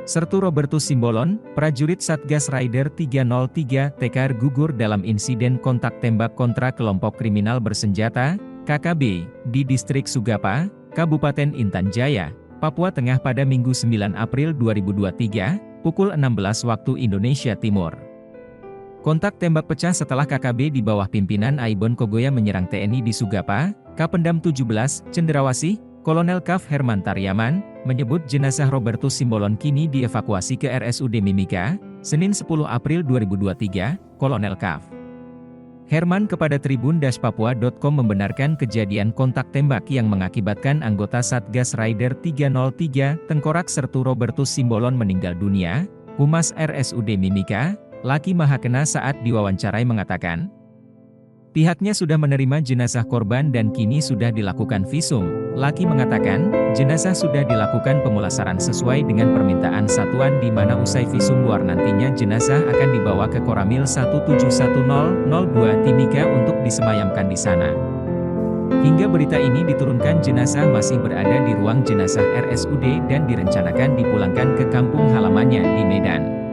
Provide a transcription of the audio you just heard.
Sertu Robertus Simbolon, prajurit Satgas Rider 303 TKR gugur dalam insiden kontak tembak kontra kelompok kriminal bersenjata, KKB, di distrik Sugapa, Kabupaten Intan Jaya, Papua Tengah pada Minggu 9 April 2023, pukul 16 waktu Indonesia Timur. Kontak tembak pecah setelah KKB di bawah pimpinan Aibon Kogoya menyerang TNI di Sugapa, Kapendam 17, Cenderawasih. Kolonel Kaf Herman Taryaman, menyebut jenazah Robertus Simbolon kini dievakuasi ke RSUD Mimika, Senin 10 April 2023, Kolonel Kaf Herman kepada tribun-papua.com membenarkan kejadian kontak tembak yang mengakibatkan anggota Satgas Rider 303, Tengkorak Sertu Robertus Simbolon meninggal dunia. Humas RSUD Mimika, Laki Mahakena saat diwawancarai mengatakan, pihaknya sudah menerima jenazah korban dan kini sudah dilakukan visum. Laki mengatakan, jenazah sudah dilakukan pemulasaran sesuai dengan permintaan satuan di mana usai visum luar nantinya jenazah akan dibawa ke Koramil 171002 Timika untuk disemayamkan di sana. Hingga berita ini diturunkan jenazah masih berada di ruang jenazah RSUD dan direncanakan dipulangkan ke kampung halamannya di Medan.